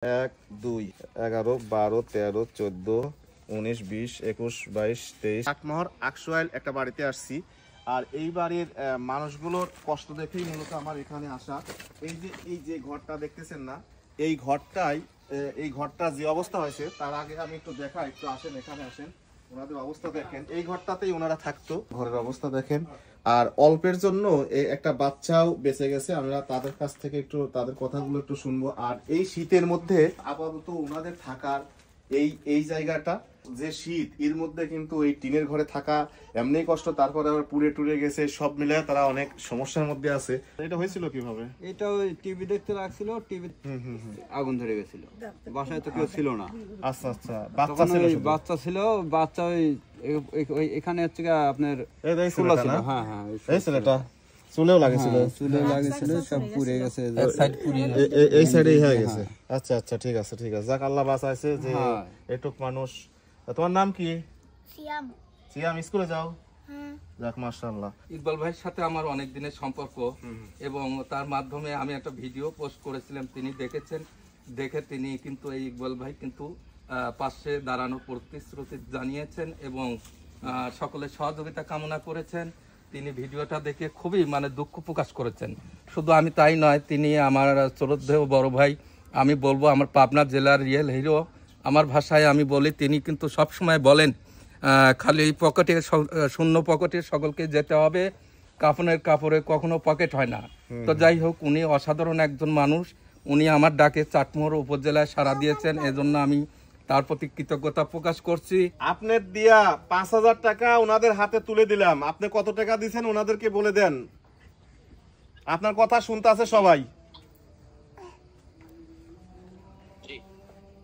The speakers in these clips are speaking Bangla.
1 2 11 12 13 14 19 20 21 22 23 চাটমোহর আকসোয়াইল একটা বাড়িতে আসছি। আর এই বাড়ির মানুষগুলোর কষ্ট দেখেই মূলত আমার এখানে আসা। এই যে ঘরটা দেখতেছেন না, এই ঘরটা যে অবস্থা হয়েছে তার আগে আমি একটু দেখাই, একটু আসেন, এখানে আসেন। ওনাদের অবস্থা দেখেন, এই ঘরটাতেই ওনারা থাকতো। ঘরের অবস্থা দেখেন। আর অল্পের জন্য একটা বাচ্চাও বেঁচে গেছে। আমরা তাদের কাছ থেকে একটু তাদের কথাগুলো একটু শুনবো। আর এই শীতের মধ্যে আপাতত ওনাদের থাকার এই জায়গাটা যে শীত, এর মধ্যে কিন্তু এই টিনের ঘরে থাকা এমনি কষ্ট, তারপরে আবার পুড়ে টুড়ে গেছে, সব মিলে তারা অনেক সমস্যার মধ্যে আছে। এটা হয়েছিল কিভাবে? এটা ওই টিভি দেখতে লাগছিল, টিভি আগুন ধরে গেছিল, বাসায় তো কেউ ছিল না। আচ্ছা আচ্ছা, বাচ্চা ছিল, বাচ্চা ওই এখানে হচ্ছে আপনার চুলা ছিল। হ্যাঁ হ্যাঁ, এই ছেলেটা চুলেও লাগেছিল, সব পুড়ে গেছে, এই সাইডে হয়ে গেছে। আচ্ছা আচ্ছা, ঠিক আছে ঠিক আছে, যাক আল্লাহ বাঁচাইছে যে এটুক মানুষ। তোমার নাম কি? সিয়াম। সিয়াম, স্কুলে যাও? যাক মাশাআল্লাহ। ইকবাল ভাইয়ের সাথে আমার অনেক দিনের সম্পর্ক এবং তার মাধ্যমে আমি একটা ভিডিও পোস্ট করেছিলাম, তিনি দেখেছেন। দেখে তিনি কিন্তু এই ইকবাল ভাই কিন্তু পাশে দাঁড়ানোর প্রতিশ্রুতি জানিয়েছেন এবং সকলের সহযোগিতা কামনা করেছেন। তিনি ভিডিওটা দেখে খুবই দুঃখ প্রকাশ করেছেন। শুধু আমি তাই নয়, তিনি আমার শ্রদ্ধেয় বড় ভাই, আমি বলবো আমার পাবনা জেলার রিয়েল হিরো। আমার ভাষায় আমি বলি, তিনি কিন্তু সবসময় বলেন খালি পকেটে, শূন্য পকেটে সকলকে যেতে হবে, কাফনের কাপড়ে কখনো পকেট হয় না। তো যাই হোক, উনি অসাধারণ একজন মানুষ। উনি আমার ডাকে চাটমোহর উপজেলায় সাড়া দিয়েছেন, এজন্য আমি তার প্রতি কৃতজ্ঞতা প্রকাশ করছি। আপনার দিয়া ৫,০০০ টাকা ওনাদের হাতে তুলে দিলাম। আপনি কত টাকা দিয়েছেন ওনাদেরকে বলে দেন, আপনার কথা শুনতে আছে সবাই।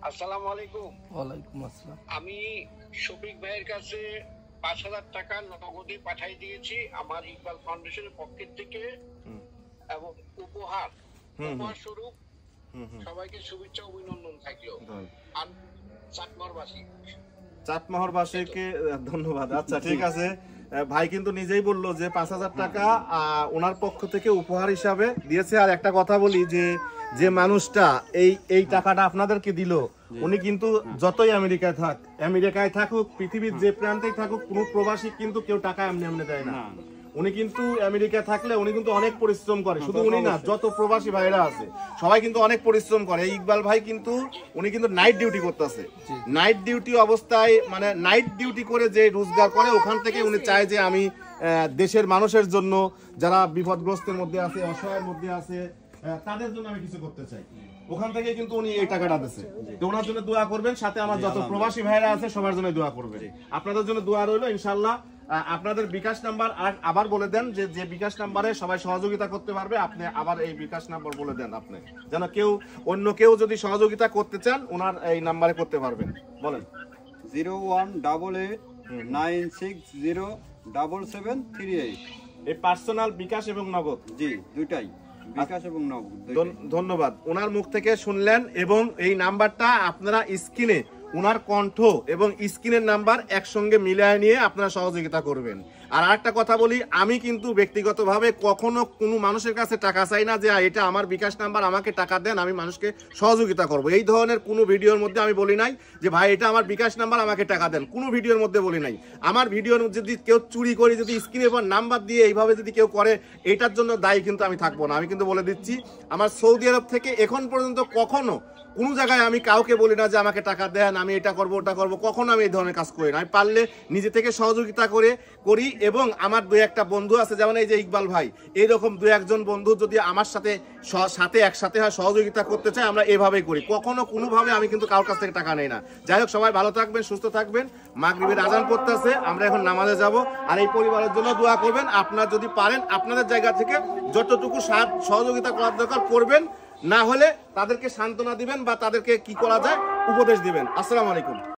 আসসালামু আলাইকুম। ওয়ালাইকুম আসসালাম। আমি শফিক ভাইয়ের কাছে ৫,০০০ টাকা নগদে পাঠিয়ে দিয়েছি আমার ইকবাল ফাউন্ডেশনের পক্ষ থেকে, এবং উপহার স্বরূপ সবাইকে শুভেচ্ছা অভিনন্দন থাকলো। আর চাটমোহরবাসীকে ধন্যবাদ। আচ্ছা ঠিক আছে, ভাই কিন্তু নিজেই বললো যে ৫,০০০ টাকা ওনার পক্ষ থেকে উপহার হিসাবে দিয়েছে। আর একটা কথা বলি, যে মানুষটা এই টাকাটা আপনাদেরকে দিল, উনি কিন্তু যতই আমেরিকায় থাকুক, পৃথিবীর যে প্রান্তেই থাকুক, কোনো প্রবাসী কিন্তু কেউ টাকা এমনি দেয় না। উনি কিন্তু আমেরিকায় থাকলে উনি কিন্তু অনেক পরিশ্রম করে। শুধু উনি না, যত প্রবাসী ভাইরা আছে সবাই কিন্তু অনেক পরিশ্রম করে। ইকবাল ভাই কিন্তু উনি কিন্তু নাইট ডিউটি করতেছে। নাইট ডিউটি অবস্থায় নাইট ডিউটি করে যে রোজগার করে, ওখান থেকে উনি চায় যে আমি দেশের মানুষের জন্য, যারা বিপদগ্রস্তের মধ্যে আছে, অসহায়ের মধ্যে আছে, তাদের জন্য আমি কিছু করতে চাই। ওখান থেকে কিন্তু উনি এই টাকাটা দিয়েছে। তো ওনার জন্য দোয়া করবেন, সাথে আমার যত প্রবাসী ভাইরা আছে সবার জন্য দোয়া করবেন। আপনাদের জন্য দোয়া রইলো ইনশাআল্লাহ। আপনাদের বিকাশ নাম্বার আবার বলে দেন, যে বিকাশ নাম্বারে সবাই সহযোগিতা করতে পারবে। আপনি আবার এই বিকাশ নাম্বার বলে দেন, আপনি যেন অন্য কেউ যদি সহযোগিতা করতে চান ওনার এই নাম্বারে করতে পারবেন। বলেন। 0188960778। এই পার্সোনাল বিকাশ এবং নগদ? জি, দুইটাই, বিকাশ এবং নগদ। ধন্যবাদ। ওনার মুখ থেকে শুনলেন, এবং এই নাম্বারটা আপনারা স্ক্রিনে ওনার কণ্ঠ এবং স্ক্রিনের নাম্বার একসঙ্গে মিলিয়ে নিয়ে আপনারা সহযোগিতা করবেন। আর আরেকটা কথা বলি, আমি কিন্তু ব্যক্তিগতভাবে কখনো কোনো মানুষের কাছে টাকা চাই না যে এটা আমার বিকাশ নাম্বার, আমাকে টাকা দেন, আমি মানুষকে সহযোগিতা করব। এই ধরনের কোনো ভিডিওর মধ্যে আমি বলি নাই যে ভাই এটা আমার বিকাশ নাম্বার, আমাকে টাকা দেন। কোনো ভিডিওর মধ্যে বলি নাই। আমার ভিডিওর যদি কেউ চুরি করে, যদি স্ক্রিনের পর নাম্বার দিয়ে এইভাবে যদি কেউ করে, এটার জন্য দায়ী কিন্তু আমি থাকবো না। আমি কিন্তু বলে দিচ্ছি, আমার সৌদি আরব থেকে এখন পর্যন্ত কখনো কোনো জায়গায় আমি কাউকে বলি না যে আমাকে টাকা দেন, আমি এটা করবো ওটা করবো, কখনো আমি এই ধরনের কাজ করি না। আমি পারলে নিজে থেকে সহযোগিতা করি। এবং আমার দুই একটা বন্ধু আছে, যেমন এই যে ইকবাল ভাই, এইরকম দুই একজন বন্ধু যদি আমার সাথে একসাথে সহযোগিতা করতে চায়, আমরা এভাবেই করি। কখনো কোনোভাবে আমি কিন্তু কারোর কাছ থেকে টাকা নেই না। যাই হোক, সবাই ভালো থাকবেন, সুস্থ থাকবেন। মাগরিবের আজান পড়তেছে, আমরা এখন নামাজে যাব। আর এই পরিবারের জন্য দোয়া করবেন। আপনারা যদি পারেন আপনাদের জায়গা থেকে যতটুকু সহযোগিতা করার দরকার করবেন, না হলে তাদেরকে সান্ত্বনা দিবেন বা তাদেরকে কি করা যায় উপদেশ দিবেন। আসসালামু আলাইকুম।